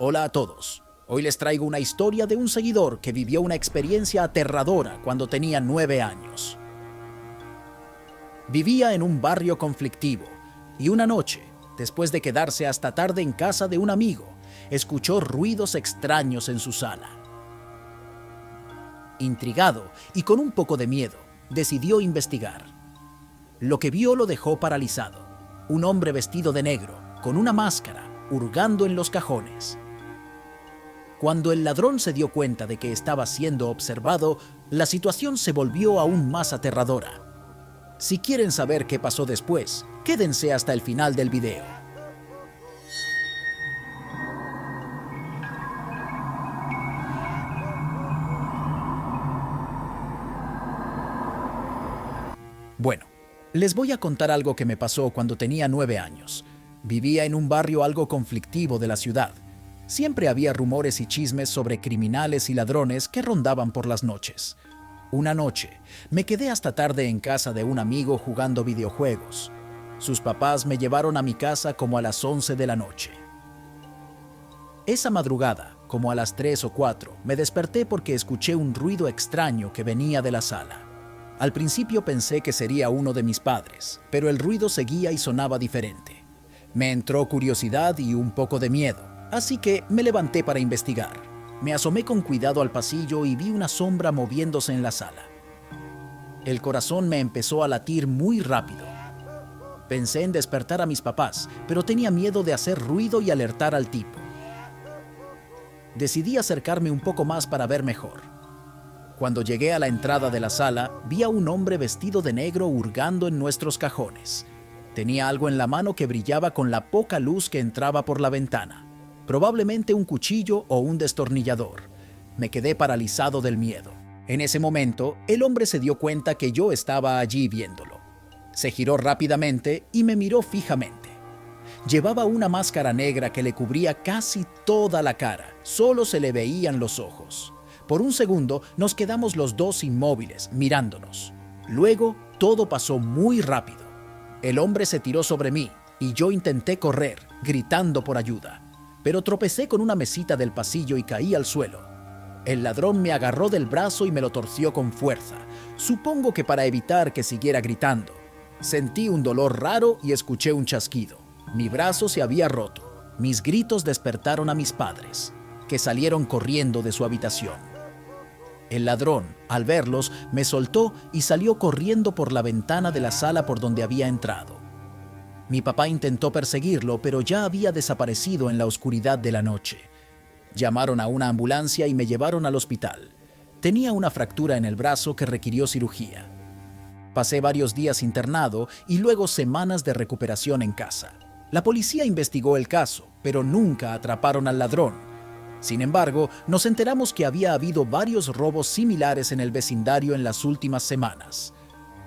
Hola a todos. Hoy les traigo una historia de un seguidor que vivió una experiencia aterradora cuando tenía 9 años. Vivía en un barrio conflictivo y una noche, después de quedarse hasta tarde en casa de un amigo, escuchó ruidos extraños en su sala. Intrigado y con un poco de miedo, decidió investigar. Lo que vio lo dejó paralizado. Un hombre vestido de negro, con una máscara, hurgando en los cajones. Cuando el ladrón se dio cuenta de que estaba siendo observado, la situación se volvió aún más aterradora. Si quieren saber qué pasó después, quédense hasta el final del video. Bueno, les voy a contar algo que me pasó cuando tenía 9 años. Vivía en un barrio algo conflictivo de la ciudad. Siempre había rumores y chismes sobre criminales y ladrones que rondaban por las noches. Una noche, me quedé hasta tarde en casa de un amigo jugando videojuegos. Sus papás me llevaron a mi casa como a las 11 de la noche. Esa madrugada, como a las 3 o 4, me desperté porque escuché un ruido extraño que venía de la sala. Al principio pensé que sería uno de mis padres, pero el ruido seguía y sonaba diferente. Me entró curiosidad y un poco de miedo, así que me levanté para investigar. Me asomé con cuidado al pasillo y vi una sombra moviéndose en la sala. El corazón me empezó a latir muy rápido. Pensé en despertar a mis papás, pero tenía miedo de hacer ruido y alertar al tipo. Decidí acercarme un poco más para ver mejor. Cuando llegué a la entrada de la sala, vi a un hombre vestido de negro hurgando en nuestros cajones. Tenía algo en la mano que brillaba con la poca luz que entraba por la ventana. Probablemente un cuchillo o un destornillador. Me quedé paralizado del miedo. En ese momento, el hombre se dio cuenta que yo estaba allí viéndolo. Se giró rápidamente y me miró fijamente. Llevaba una máscara negra que le cubría casi toda la cara. Solo se le veían los ojos. Por un segundo nos quedamos los dos inmóviles, mirándonos. Luego, todo pasó muy rápido. El hombre se tiró sobre mí y yo intenté correr, gritando por ayuda. Pero tropecé con una mesita del pasillo y caí al suelo. El ladrón me agarró del brazo y me lo torció con fuerza. Supongo que para evitar que siguiera gritando. Sentí un dolor raro y escuché un chasquido. Mi brazo se había roto. Mis gritos despertaron a mis padres, que salieron corriendo de su habitación. El ladrón, al verlos, me soltó y salió corriendo por la ventana de la sala por donde había entrado. Mi papá intentó perseguirlo, pero ya había desaparecido en la oscuridad de la noche. Llamaron a una ambulancia y me llevaron al hospital. Tenía una fractura en el brazo que requirió cirugía. Pasé varios días internado y luego semanas de recuperación en casa. La policía investigó el caso, pero nunca atraparon al ladrón. Sin embargo, nos enteramos que había habido varios robos similares en el vecindario en las últimas semanas.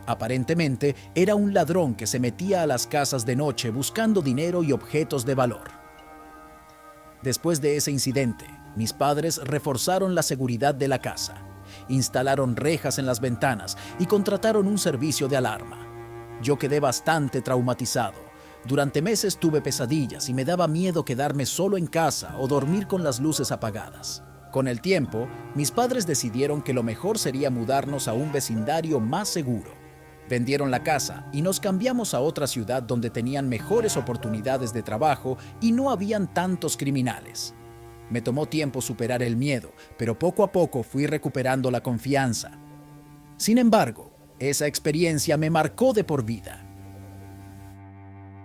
Aparentemente, era un ladrón que se metía a las casas de noche buscando dinero y objetos de valor. Después de ese incidente, mis padres reforzaron la seguridad de la casa, instalaron rejas en las ventanas y contrataron un servicio de alarma. Yo quedé bastante traumatizado. Durante meses tuve pesadillas y me daba miedo quedarme solo en casa o dormir con las luces apagadas. Con el tiempo, mis padres decidieron que lo mejor sería mudarnos a un vecindario más seguro. Vendieron la casa y nos cambiamos a otra ciudad donde tenían mejores oportunidades de trabajo y no habían tantos criminales. Me tomó tiempo superar el miedo, pero poco a poco fui recuperando la confianza. Sin embargo, esa experiencia me marcó de por vida.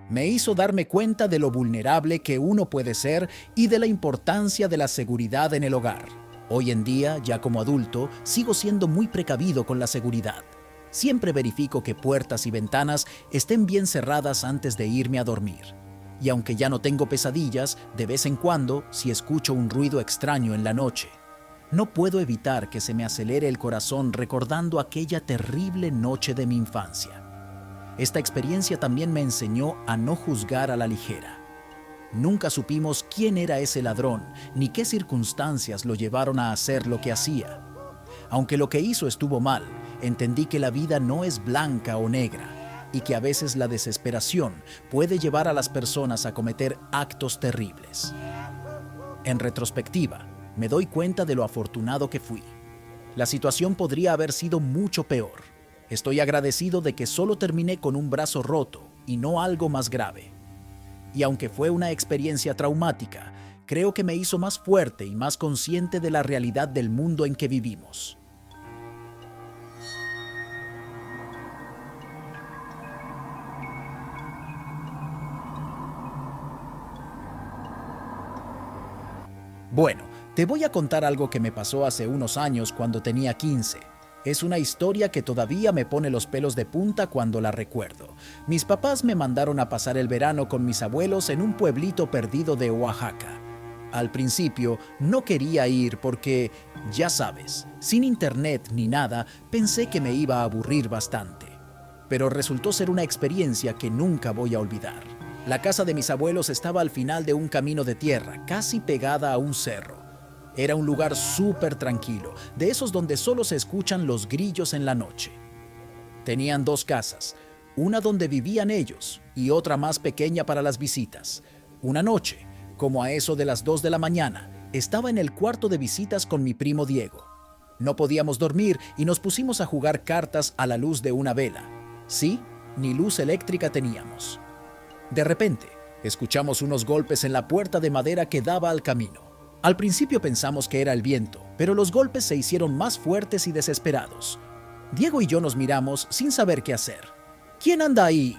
Me hizo darme cuenta de lo vulnerable que uno puede ser y de la importancia de la seguridad en el hogar. Hoy en día, ya como adulto, sigo siendo muy precavido con la seguridad. Siempre verifico que puertas y ventanas estén bien cerradas antes de irme a dormir. Y aunque ya no tengo pesadillas, de vez en cuando, si escucho un ruido extraño en la noche, no puedo evitar que se me acelere el corazón recordando aquella terrible noche de mi infancia. Esta experiencia también me enseñó a no juzgar a la ligera. Nunca supimos quién era ese ladrón, ni qué circunstancias lo llevaron a hacer lo que hacía. Aunque lo que hizo estuvo mal, entendí que la vida no es blanca o negra y que a veces la desesperación puede llevar a las personas a cometer actos terribles. En retrospectiva, me doy cuenta de lo afortunado que fui. La situación podría haber sido mucho peor. Estoy agradecido de que solo terminé con un brazo roto y no algo más grave. Y aunque fue una experiencia traumática, creo que me hizo más fuerte y más consciente de la realidad del mundo en que vivimos. Bueno, te voy a contar algo que me pasó hace unos años cuando tenía 15. Es una historia que todavía me pone los pelos de punta cuando la recuerdo. Mis papás me mandaron a pasar el verano con mis abuelos en un pueblito perdido de Oaxaca. Al principio no quería ir porque, ya sabes, sin internet ni nada, pensé que me iba a aburrir bastante. Pero resultó ser una experiencia que nunca voy a olvidar. La casa de mis abuelos estaba al final de un camino de tierra, casi pegada a un cerro. Era un lugar súper tranquilo, de esos donde solo se escuchan los grillos en la noche. Tenían 2 casas, una donde vivían ellos y otra más pequeña para las visitas. Una noche, como a eso de las 2 de la mañana, estaba en el cuarto de visitas con mi primo Diego. No podíamos dormir y nos pusimos a jugar cartas a la luz de una vela. Sí, ni luz eléctrica teníamos. De repente, escuchamos unos golpes en la puerta de madera que daba al camino. Al principio pensamos que era el viento, pero los golpes se hicieron más fuertes y desesperados. Diego y yo nos miramos sin saber qué hacer. ¿Quién anda ahí?,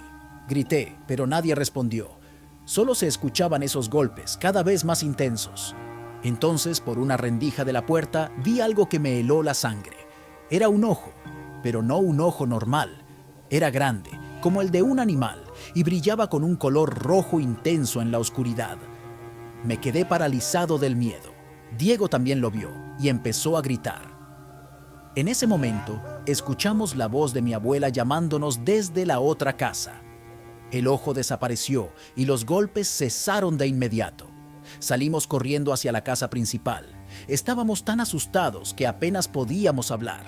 grité, pero nadie respondió. Solo se escuchaban esos golpes, cada vez más intensos. Entonces, por una rendija de la puerta, vi algo que me heló la sangre. Era un ojo, pero no un ojo normal. Era grande, como el de un animal, y brillaba con un color rojo intenso en la oscuridad. Me quedé paralizado del miedo. Diego también lo vio y empezó a gritar. En ese momento, escuchamos la voz de mi abuela llamándonos desde la otra casa. El ojo desapareció y los golpes cesaron de inmediato. Salimos corriendo hacia la casa principal. Estábamos tan asustados que apenas podíamos hablar.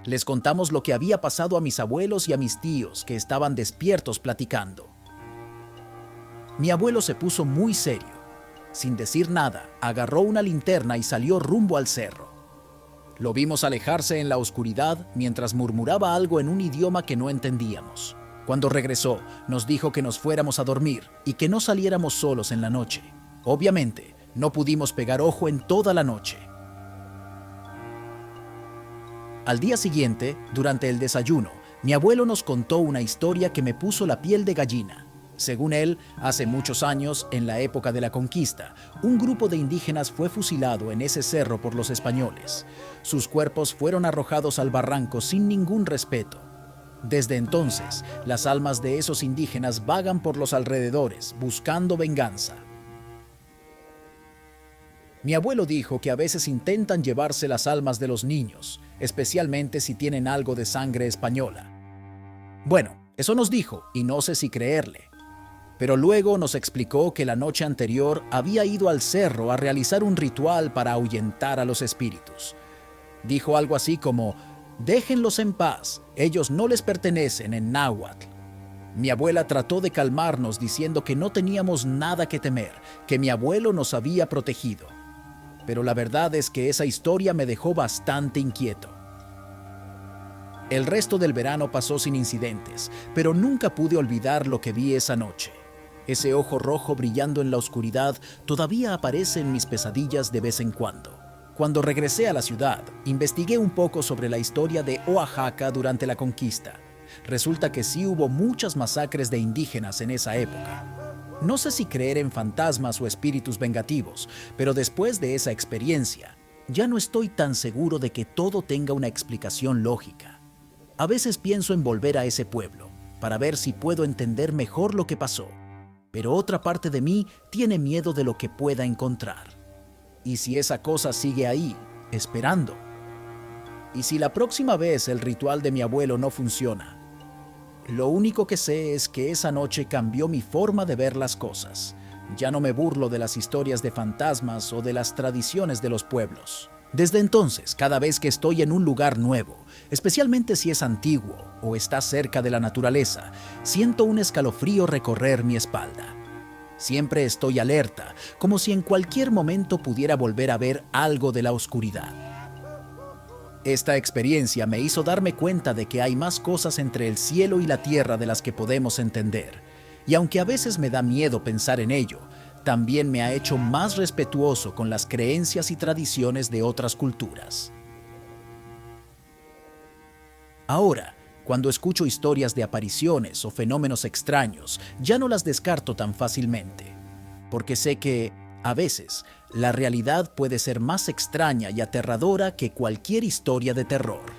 Les contamos lo que había pasado a mis abuelos y a mis tíos, que estaban despiertos platicando. Mi abuelo se puso muy serio. Sin decir nada, agarró una linterna y salió rumbo al cerro. Lo vimos alejarse en la oscuridad mientras murmuraba algo en un idioma que no entendíamos. Cuando regresó, nos dijo que nos fuéramos a dormir y que no saliéramos solos en la noche. Obviamente, no pudimos pegar ojo en toda la noche. Al día siguiente, durante el desayuno, mi abuelo nos contó una historia que me puso la piel de gallina. Según él, hace muchos años, en la época de la conquista, un grupo de indígenas fue fusilado en ese cerro por los españoles. Sus cuerpos fueron arrojados al barranco sin ningún respeto. Desde entonces, las almas de esos indígenas vagan por los alrededores, buscando venganza. Mi abuelo dijo que a veces intentan llevarse las almas de los niños, especialmente si tienen algo de sangre española. Bueno, eso nos dijo, y no sé si creerle. Pero luego nos explicó que la noche anterior había ido al cerro a realizar un ritual para ahuyentar a los espíritus. Dijo algo así como: «Déjenlos en paz, ellos no les pertenecen», en náhuatl. Mi abuela trató de calmarnos diciendo que no teníamos nada que temer, que mi abuelo nos había protegido. Pero la verdad es que esa historia me dejó bastante inquieto. El resto del verano pasó sin incidentes, pero nunca pude olvidar lo que vi esa noche. Ese ojo rojo brillando en la oscuridad todavía aparece en mis pesadillas de vez en cuando. Cuando regresé a la ciudad, investigué un poco sobre la historia de Oaxaca durante la conquista. Resulta que sí hubo muchas masacres de indígenas en esa época. No sé si creer en fantasmas o espíritus vengativos, pero después de esa experiencia, ya no estoy tan seguro de que todo tenga una explicación lógica. A veces pienso en volver a ese pueblo, para ver si puedo entender mejor lo que pasó. Pero otra parte de mí tiene miedo de lo que pueda encontrar. ¿Y si esa cosa sigue ahí, esperando? ¿Y si la próxima vez el ritual de mi abuelo no funciona? Lo único que sé es que esa noche cambió mi forma de ver las cosas. Ya no me burlo de las historias de fantasmas o de las tradiciones de los pueblos. Desde entonces, cada vez que estoy en un lugar nuevo, especialmente si es antiguo o está cerca de la naturaleza, siento un escalofrío recorrer mi espalda. Siempre estoy alerta, como si en cualquier momento pudiera volver a ver algo de la oscuridad. Esta experiencia me hizo darme cuenta de que hay más cosas entre el cielo y la tierra de las que podemos entender, y aunque a veces me da miedo pensar en ello, también me ha hecho más respetuoso con las creencias y tradiciones de otras culturas. Ahora, cuando escucho historias de apariciones o fenómenos extraños, ya no las descarto tan fácilmente, porque sé que, a veces, la realidad puede ser más extraña y aterradora que cualquier historia de terror.